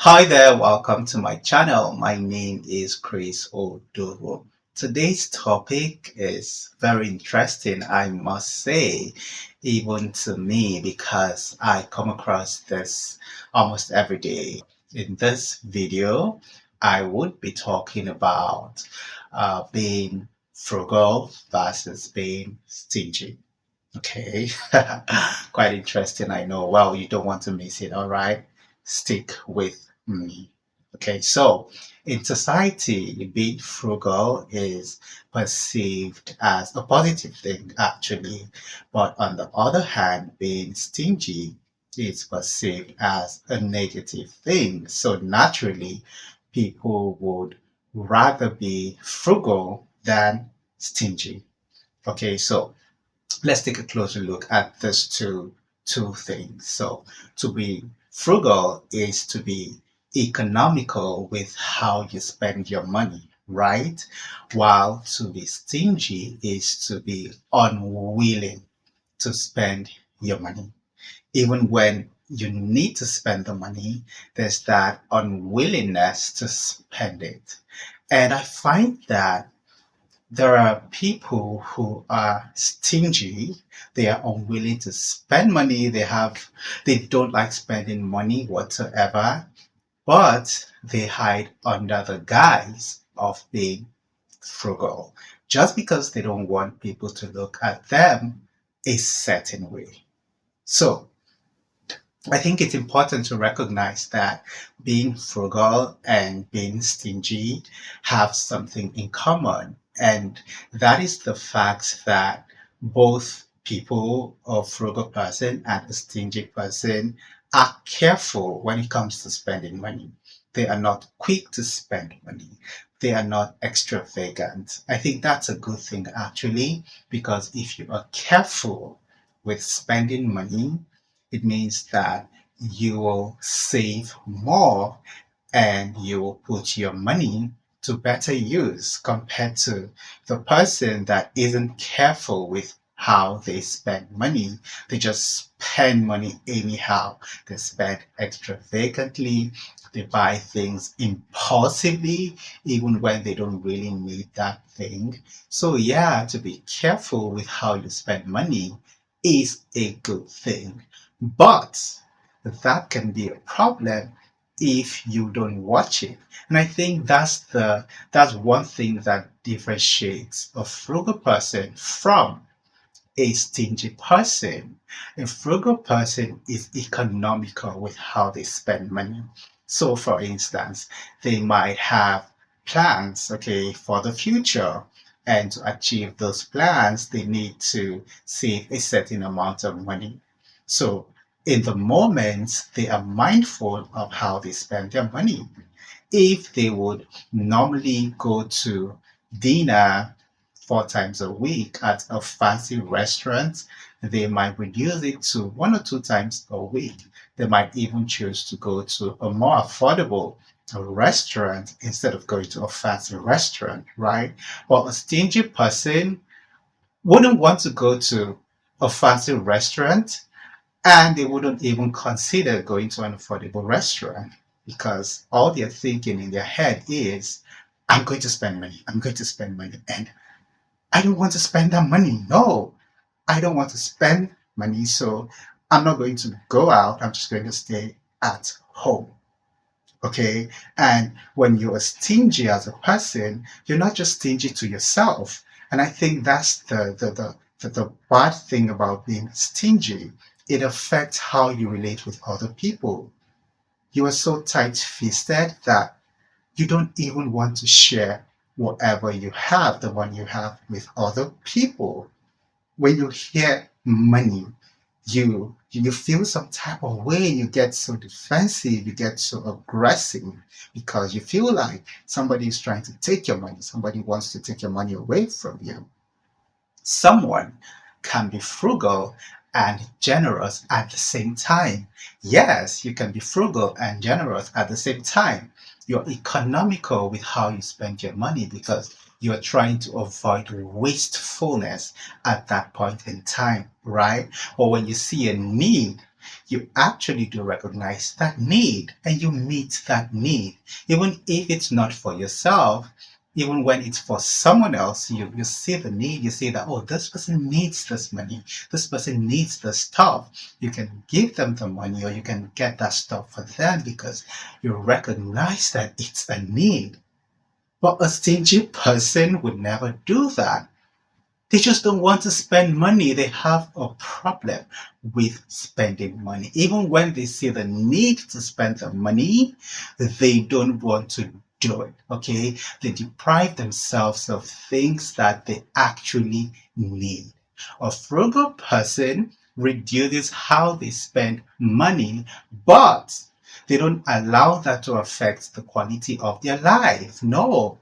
Hi there, welcome to my channel. My name is Chris Odogwu. Today's topic is very interesting, I must say, even to me, because I come across this almost every day. In this video, I would be talking about being frugal versus being stingy. Okay, quite interesting. I know. Well, you don't want to miss it. All right, stick with me. Okay, so in society, being frugal is perceived as a positive thing, actually. But on the other hand, being stingy is perceived as a negative thing. So naturally, people would rather be frugal than stingy. Okay, so let's take a closer look at these two things. So to be frugal is to be economical with how you spend your money, right? While to be stingy is to be unwilling to spend your money. Even when you need to spend the money, there's that unwillingness to spend it. And I find that there are people who are stingy. They are unwilling to spend money. They don't like spending money whatsoever, but they hide under the guise of being frugal just because they don't want people to look at them a certain way. So I think it's important to recognize that being frugal and being stingy have something in common. And that is the fact that both people, a frugal person and a stingy person, are careful when it comes to spending money. They are not quick to spend money. They are not extravagant. I think that's a good thing, actually, because if you are careful with spending money, it means that you will save more and you will put your money to better use compared to the person that isn't careful with how they spend money. They just spend money anyhow. They spend extravagantly. They buy things impulsively, even when they don't really need that thing. So, yeah, to be careful with how you spend money is a good thing. But that can be a problem if you don't watch it. And I think that's one thing that differentiates a frugal person from a stingy person. A frugal person is economical with how they spend money. So for instance, they might have plans, okay, for the future. And to achieve those plans, they need to save a certain amount of money. So in the moment, they are mindful of how they spend their money. If they would normally go to dinner 4 times a week at a fancy restaurant, they might reduce it to 1 or 2 times a week. They might even choose to go to a more affordable restaurant instead of going to a fancy restaurant, right? Well, a stingy person wouldn't want to go to a fancy restaurant and they wouldn't even consider going to an affordable restaurant because all they're thinking in their head is, I'm going to spend money, I'm going to spend money. And I don't want to spend that money. No, I don't want to spend money. So I'm not going to go out. I'm just going to stay at home. Okay. And when you're stingy as a person, you're not just stingy to yourself. And I think that's the bad thing about being stingy. It affects how you relate with other people. You are so tight fisted that you don't even want to share whatever you have, the one you have with other people. When you hear money, you feel some type of way, you get so defensive, you get so aggressive because you feel like somebody is trying to take your money, somebody wants to take your money away from you. Someone can be frugal and generous at the same time. Yes, you can be frugal and generous at the same time. You're economical with how you spend your money because you're trying to avoid wastefulness at that point in time, right? Or when you see a need, you actually do recognize that need and you meet that need. Even if it's not for yourself, even when it's for someone else, you see the need, you see that, oh, this person needs this money, this person needs this stuff. You can give them the money or you can get that stuff for them because you recognize that it's a need. But a stingy person would never do that. They just don't want to spend money. They have a problem with spending money. Even when they see the need to spend the money, they don't want to do it. Okay? They deprive themselves of things that they actually need. A frugal person reduces how they spend money, but they don't allow that to affect the quality of their life. No,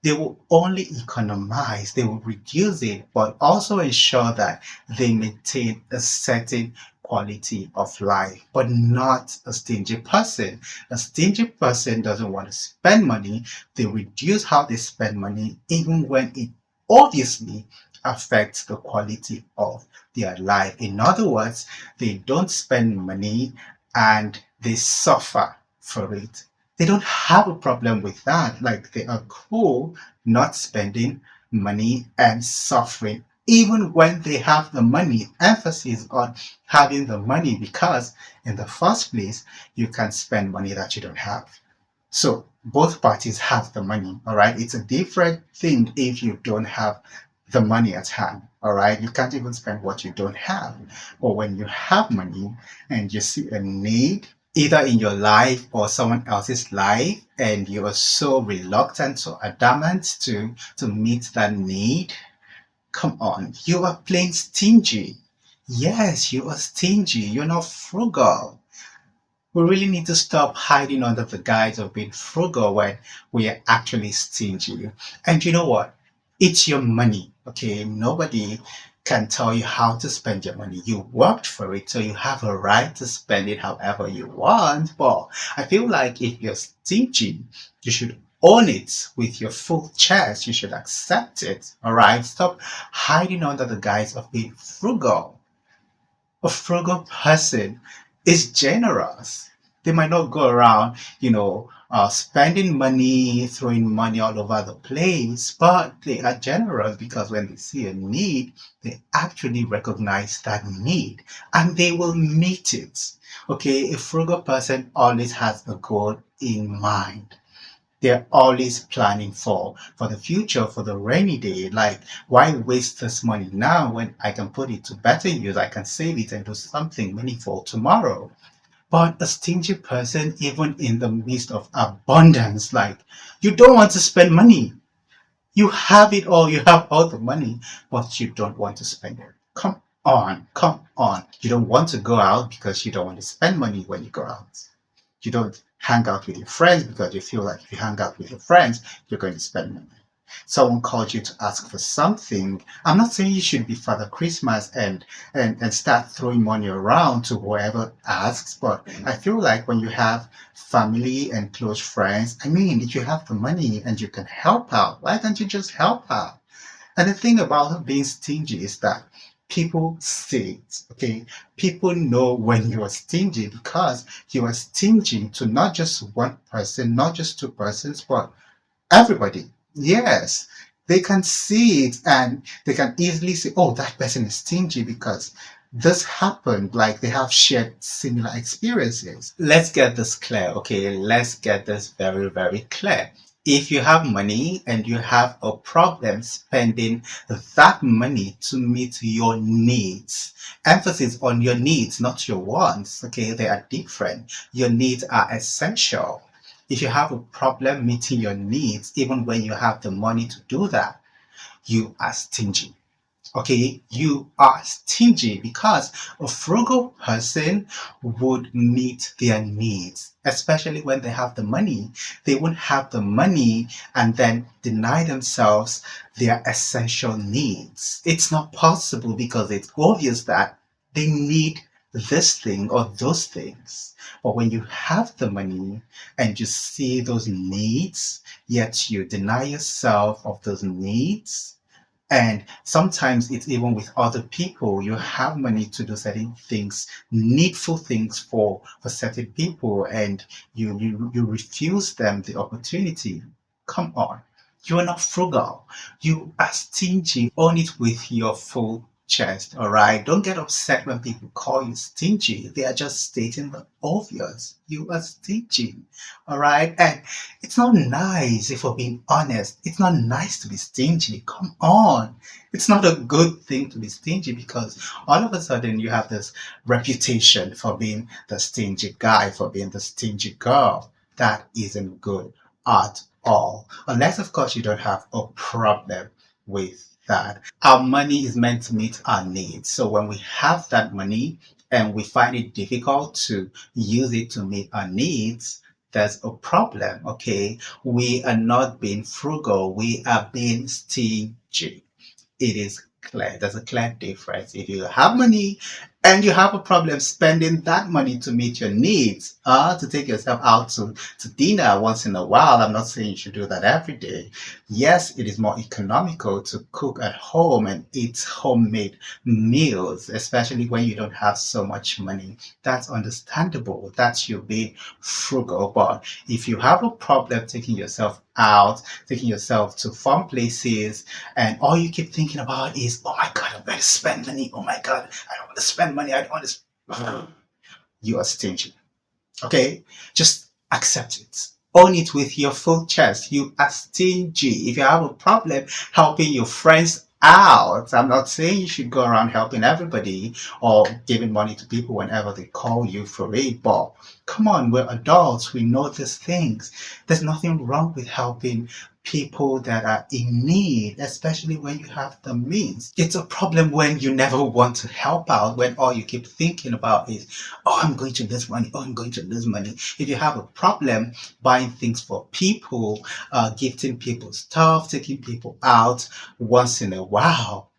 they will only economize, they will reduce it, but also ensure that they maintain a certain quality of life, but not a stingy person. A stingy person doesn't want to spend money. They reduce how they spend money, even when it obviously affects the quality of their life. In other words, they don't spend money and they suffer for it. They don't have a problem with that. Like they are cool not spending money and suffering, even when they have the money. Emphasis on having the money because, in the first place, you can spend money that you don't have. So both parties have the money, all right? It's a different thing if you don't have the money at hand, all right? You can't even spend what you don't have. Or when you have money and you see a need, either in your life or someone else's life, and you are so reluctant or adamant to meet that need, come on, you are plain stingy. Yes, you are stingy. You're not frugal. We really need to stop hiding under the guise of being frugal when we are actually stingy. And you know what? It's your money, okay? Nobody can tell you how to spend your money. You worked for it, so you have a right to spend it however you want. But I feel like if you're stingy, you should own it with your full chest. You should accept it, all right? Stop hiding under the guise of being frugal. A frugal person is generous. They might not go around, spending money, throwing money all over the place, but they are generous because when they see a need, they actually recognize that need and they will meet it. Okay, a frugal person always has a goal in mind. They're always planning for the future, for the rainy day. Like, why waste this money now when I can put it to better use? I can save it and do something meaningful tomorrow. But a stingy person, even in the midst of abundance, like, you don't want to spend money. You have it all, you have all the money, but you don't want to spend it. Come on, come on. You don't want to go out because you don't want to spend money when you go out. You don't hang out with your friends because you feel like if you hang out with your friends, you're going to spend money. Someone called you to ask for something. I'm not saying you should be Father Christmas and start throwing money around to whoever asks, but I feel like when you have family and close friends, I mean, if you have the money and you can help out, why can't you just help out? And the thing about being stingy is that people see it, okay? People know when you are stingy because you are stingy to not just one person, not just two persons, but everybody. Yes, they can see it and they can easily say, oh, that person is stingy because this happened. Like they have shared similar experiences. Let's get this clear, okay? Let's get this very, very clear. If you have money and you have a problem spending that money to meet your needs, emphasis on your needs, not your wants, okay? They are different. Your needs are essential. If you have a problem meeting your needs, even when you have the money to do that, you are stingy. Okay, you are stingy because a frugal person would meet their needs, especially when they have the money. They won't have the money and then deny themselves their essential needs. It's not possible because it's obvious that they need this thing or those things. But when you have the money and you see those needs, yet you deny yourself of those needs, And sometimes it's even with other people. You have money to do certain things, needful things for certain people, and you refuse them the opportunity. Come on. You are not frugal. You are stingy. Own it with your full chest. All right. Don't get upset when people call you stingy. They are just stating the obvious. You are stingy. All right. And it's not nice, if we're being honest. It's not nice to be stingy. Come on. It's not a good thing to be stingy, because all of a sudden you have this reputation for being the stingy guy, for being the stingy girl. That isn't good at all. Unless, of course, you don't have a problem with that. Our money is meant to meet our needs. So when we have that money and we find it difficult to use it to meet our needs, there's a problem, okay? We are not being frugal, we are being stingy. It is clear. There's a clear difference. If you have money and you have a problem spending that money to meet your needs, to take yourself out to dinner once in a while, I'm not saying you should do that every day. Yes, it is more economical to cook at home and eat homemade meals, especially when you don't have so much money. That's understandable. That's you being frugal. But if you have a problem taking yourself out, taking yourself to fun places, and all you keep thinking about is, oh my God, I'm going to spend money. Oh my God, I don't want to spend money. I don't want to. You are stingy. Okay? Just accept it. Own it with your full chest. You are stingy. If you have a problem helping your friends out, I'm not saying you should go around helping everybody or giving money to people whenever they call you for it, but come on, we're adults. We know these things. There's nothing wrong with helping people that are in need, especially when you have the means. It's a problem when you never want to help out, when all you keep thinking about is, oh, I'm going to lose money. Oh, I'm going to lose money. If you have a problem buying things for people, gifting people stuff, taking people out once in a while,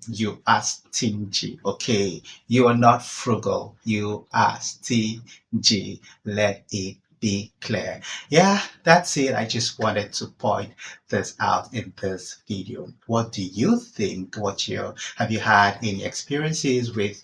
you are stingy, okay? You are not frugal. You are stingy. Let it be clear. Yeah, that's it. I just wanted to point this out in this video. What do you think? Have you had any experiences with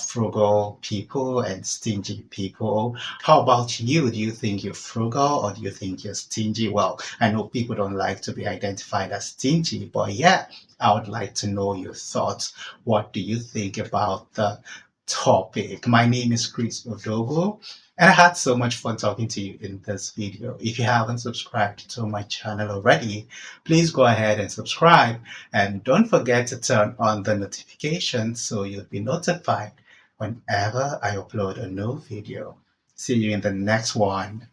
frugal people and stingy people? How about you? Do you think you're frugal or do you think you're stingy? Well, I know people don't like to be identified as stingy, but yeah, I would like to know your thoughts. What do you think about the topic? My name is Chris Odogwu, and I had so much fun talking to you in this video. If you haven't subscribed to my channel already, please go ahead and subscribe. And don't forget to turn on the notifications so you'll be notified whenever I upload a new video. See you in the next one.